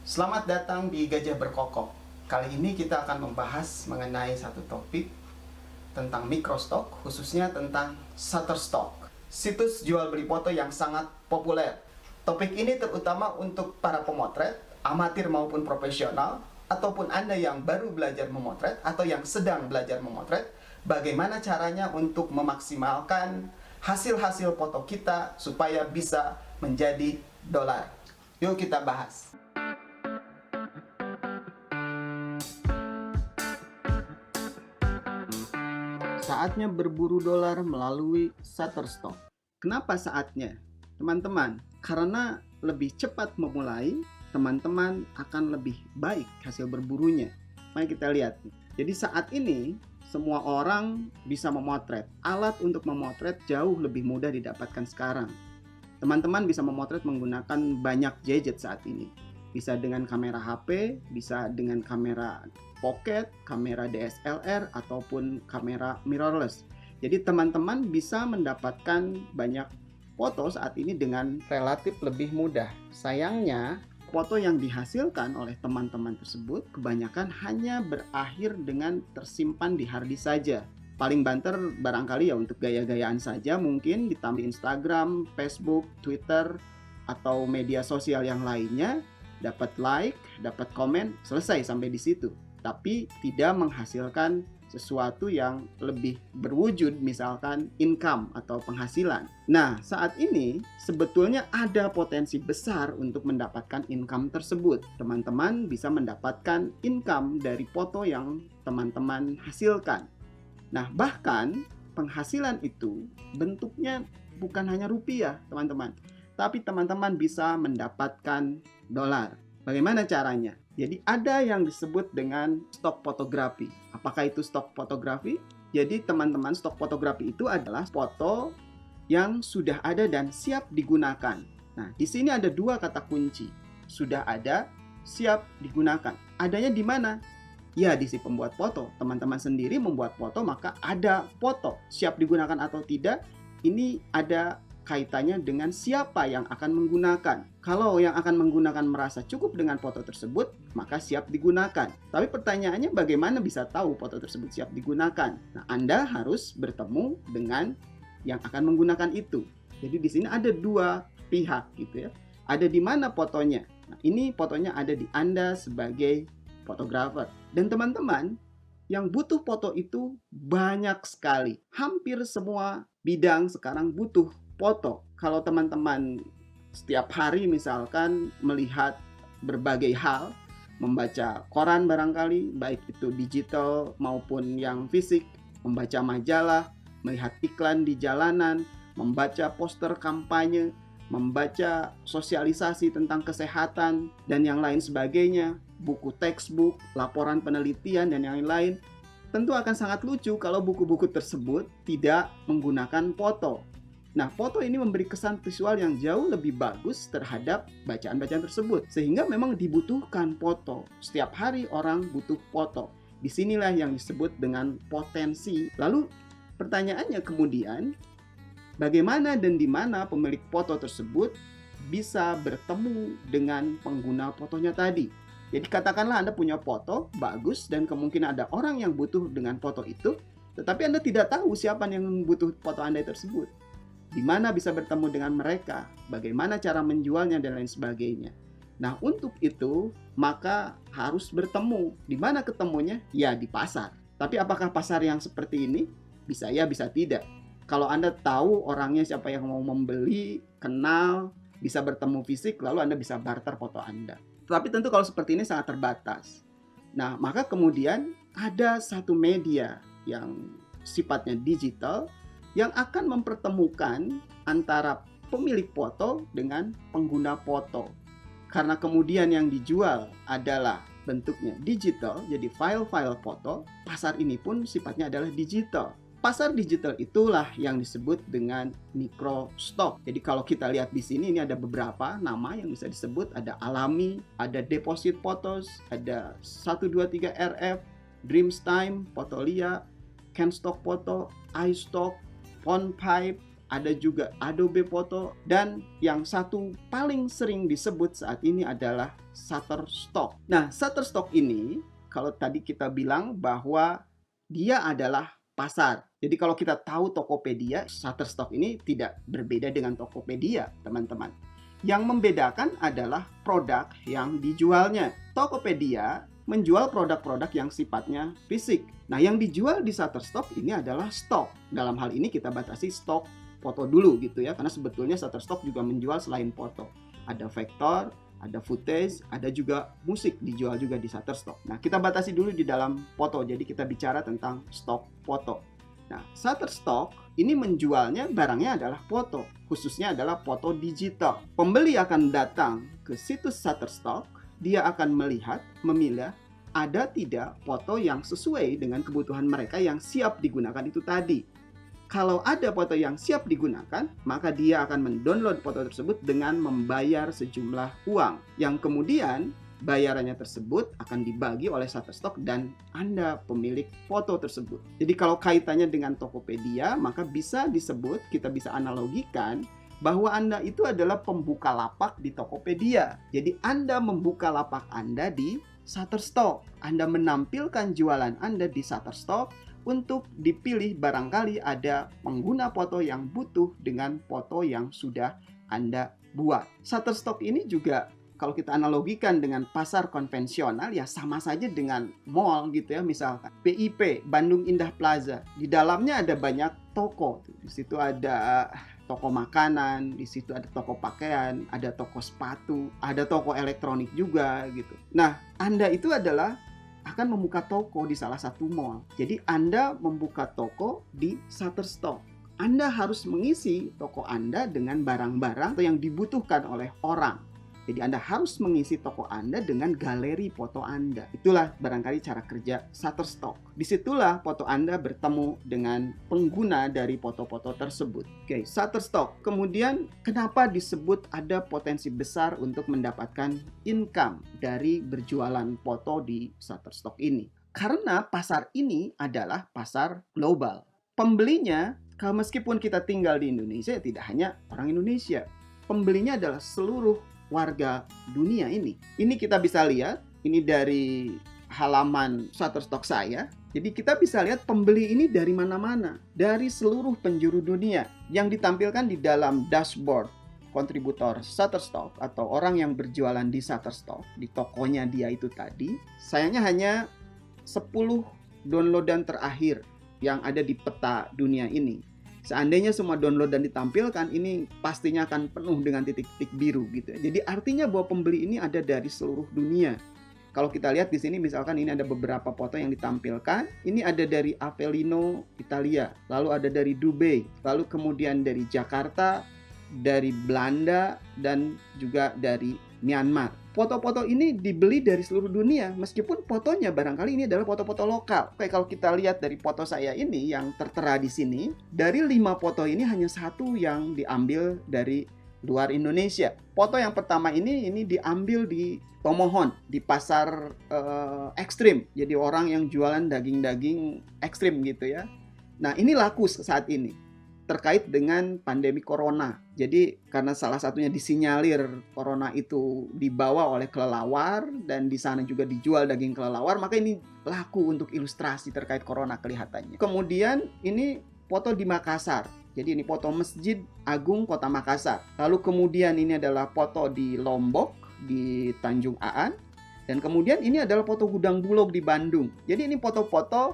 Selamat datang di Gajah Berkokok. Kali ini kita akan membahas mengenai satu topik tentang microstock, khususnya tentang Shutterstock, situs jual beli foto yang sangat populer. Topik ini terutama untuk para pemotret, amatir maupun profesional, ataupun Anda yang baru belajar memotret atau yang sedang belajar memotret, bagaimana caranya untuk memaksimalkan hasil-hasil foto kita supaya bisa menjadi dolar. Yuk kita bahas. Saatnya berburu dolar melalui Shutterstock. Kenapa saatnya? Teman-teman, karena lebih cepat memulai, teman-teman akan lebih baik hasil berburunya. Mari kita lihat. Jadi saat ini, semua orang bisa memotret. Alat untuk memotret jauh lebih mudah didapatkan sekarang. Teman-teman bisa memotret menggunakan banyak gadget saat ini. Bisa dengan kamera HP, bisa dengan kamera pocket, kamera DSLR, ataupun kamera mirrorless. Jadi teman-teman bisa mendapatkan banyak foto saat ini dengan relatif lebih mudah. Sayangnya, foto yang dihasilkan oleh teman-teman tersebut kebanyakan hanya berakhir dengan tersimpan di hard disk saja. Paling banter barangkali ya untuk gaya-gayaan saja, mungkin ditambah Instagram, Facebook, Twitter, atau media sosial yang lainnya, dapat like, dapat komen, selesai sampai di situ. Tapi tidak menghasilkan sesuatu yang lebih berwujud, misalkan income atau penghasilan. Nah, saat ini sebetulnya ada potensi besar untuk mendapatkan income tersebut. Teman-teman bisa mendapatkan income dari foto yang teman-teman hasilkan. Nah, bahkan penghasilan itu bentuknya bukan hanya rupiah, teman-teman, tapi teman-teman bisa mendapatkan dolar. Bagaimana caranya? Jadi ada yang disebut dengan stock fotografi. Apakah itu stock fotografi? Jadi teman-teman, stock fotografi itu adalah foto yang sudah ada dan siap digunakan. Nah, di sini ada dua kata kunci. Sudah ada, siap digunakan. Adanya di mana? Ya, di si pembuat foto. Teman-teman sendiri membuat foto, maka ada foto. Siap digunakan atau tidak, ini ada kaitannya dengan siapa yang akan menggunakan. Kalau yang akan menggunakan merasa cukup dengan foto tersebut, maka siap digunakan. Tapi pertanyaannya, bagaimana bisa tahu foto tersebut siap digunakan? Nah, Anda harus bertemu dengan yang akan menggunakan itu. Jadi di sini ada dua pihak gitu ya. Ada di mana fotonya? Nah, ini fotonya ada di Anda sebagai fotografer. Dan teman-teman, yang butuh foto itu banyak sekali. Hampir semua bidang sekarang butuh foto. Kalau teman-teman setiap hari misalkan melihat berbagai hal, membaca koran barangkali, baik itu digital maupun yang fisik, membaca majalah, melihat iklan di jalanan, membaca poster kampanye, membaca sosialisasi tentang kesehatan, dan yang lain sebagainya, buku textbook, laporan penelitian, dan yang lain-lain, tentu akan sangat lucu kalau buku-buku tersebut tidak menggunakan foto. Nah, foto ini memberi kesan visual yang jauh lebih bagus terhadap bacaan-bacaan tersebut. Sehingga memang dibutuhkan foto. Setiap hari orang butuh foto. Disinilah yang disebut dengan potensi. Lalu pertanyaannya kemudian, bagaimana dan di mana pemilik foto tersebut bisa bertemu dengan pengguna fotonya tadi? Jadi katakanlah Anda punya foto bagus dan kemungkinan ada orang yang butuh dengan foto itu, tetapi Anda tidak tahu siapa yang butuh foto Anda tersebut. Di mana bisa bertemu dengan mereka, bagaimana cara menjualnya, dan lain sebagainya. Nah, untuk itu, maka harus bertemu. Di mana ketemunya? Ya, di pasar. Tapi apakah pasar yang seperti ini? Bisa ya, bisa tidak. Kalau Anda tahu orangnya siapa yang mau membeli, kenal, bisa bertemu fisik, lalu Anda bisa barter foto Anda. Tapi tentu kalau seperti ini sangat terbatas. Nah, maka kemudian ada satu media yang sifatnya digital, yang akan mempertemukan antara pemilik foto dengan pengguna foto. Karena kemudian yang dijual adalah bentuknya digital, jadi file-file foto, pasar ini pun sifatnya adalah digital. Pasar digital itulah yang disebut dengan microstock. Jadi kalau kita lihat di sini, ini ada beberapa nama yang bisa disebut, ada Alami, ada Deposit Photos, ada 123 RF, Dreamstime, Fotolia, Canstock Photo, iStock, PhonePipe, ada juga Adobe Photo, dan yang satu paling sering disebut saat ini adalah Shutterstock. Nah, Shutterstock ini, kalau tadi kita bilang bahwa dia adalah pasar. Jadi kalau kita tahu Tokopedia, Shutterstock ini tidak berbeda dengan Tokopedia, teman-teman. Yang membedakan adalah produk yang dijualnya. Tokopedia menjual produk-produk yang sifatnya fisik. Nah, yang dijual di Shutterstock ini adalah stok. Dalam hal ini kita batasi stok foto dulu gitu ya, karena sebetulnya Shutterstock juga menjual selain foto. Ada vektor, ada footage, ada juga musik dijual juga di Shutterstock. Nah, kita batasi dulu di dalam foto, jadi kita bicara tentang stok foto. Nah, Shutterstock ini menjualnya barangnya adalah foto, khususnya adalah foto digital. Pembeli akan datang ke situs Shutterstock, dia akan melihat, memilah, ada tidak foto yang sesuai dengan kebutuhan mereka yang siap digunakan itu tadi. Kalau ada foto yang siap digunakan, maka dia akan mendownload foto tersebut dengan membayar sejumlah uang, yang kemudian bayarannya tersebut akan dibagi oleh Shutterstock dan Anda pemilik foto tersebut. Jadi kalau kaitannya dengan Tokopedia, maka bisa disebut, kita bisa analogikan bahwa Anda itu adalah pembuka lapak di Tokopedia. Jadi Anda membuka lapak Anda di Shutterstock. Anda menampilkan jualan Anda di Shutterstock untuk dipilih barangkali ada pengguna foto yang butuh dengan foto yang sudah Anda buat. Shutterstock ini juga kalau kita analogikan dengan pasar konvensional, ya sama saja dengan mall gitu ya, misalkan BIP, Bandung Indah Plaza. Di dalamnya ada banyak toko. Di situ ada toko makanan, di situ ada toko pakaian, ada toko sepatu, ada toko elektronik juga gitu. Nah, Anda itu adalah akan membuka toko di salah satu mall. Jadi Anda membuka toko di Shutterstock. Anda harus mengisi toko Anda dengan barang-barang yang dibutuhkan oleh orang. Jadi Anda harus mengisi toko Anda dengan galeri foto Anda. Itulah barangkali cara kerja Shutterstock. Disitulah foto Anda bertemu dengan pengguna dari foto-foto tersebut. Oke, Shutterstock. Kemudian kenapa disebut ada potensi besar untuk mendapatkan income dari berjualan foto di Shutterstock ini? Karena pasar ini adalah pasar global. Pembelinya, meskipun kita tinggal di Indonesia, tidak hanya orang Indonesia. Pembelinya adalah seluruh warga dunia ini. Ini kita bisa lihat, ini dari halaman Shutterstock saya. Jadi kita bisa lihat pembeli ini dari mana-mana, dari seluruh penjuru dunia yang ditampilkan di dalam dashboard kontributor Shutterstock atau orang yang berjualan di Shutterstock, di tokonya dia itu tadi. Sayangnya hanya 10 downloadan terakhir yang ada di peta dunia ini. Seandainya semua download dan ditampilkan, ini pastinya akan penuh dengan titik-titik biru gitu. Jadi artinya bahwa pembeli ini ada dari seluruh dunia. Kalau kita lihat di sini misalkan ini ada beberapa foto yang ditampilkan. Ini ada dari Avellino, Italia, lalu ada dari Dubai, lalu kemudian dari Jakarta, dari Belanda, dan juga dari Myanmar. Foto-foto ini dibeli dari seluruh dunia, meskipun fotonya barangkali ini adalah foto-foto lokal. Oke, kalau kita lihat dari foto saya ini yang tertera di sini, dari 5 foto ini hanya 1 yang diambil dari luar Indonesia. Foto yang pertama ini diambil di Tomohon, di pasar ekstrim. Jadi orang yang jualan daging-daging ekstrim gitu ya. Nah, ini laku saat ini terkait dengan pandemi corona. Jadi karena salah satunya disinyalir corona itu dibawa oleh kelelawar dan di sana juga dijual daging kelelawar, maka ini laku untuk ilustrasi terkait corona kelihatannya. Kemudian ini foto di Makassar. Jadi ini foto Masjid Agung Kota Makassar. Lalu kemudian ini adalah foto di Lombok, di Tanjung Aan. Dan kemudian ini adalah foto Gudang Bulog di Bandung. Jadi ini foto-foto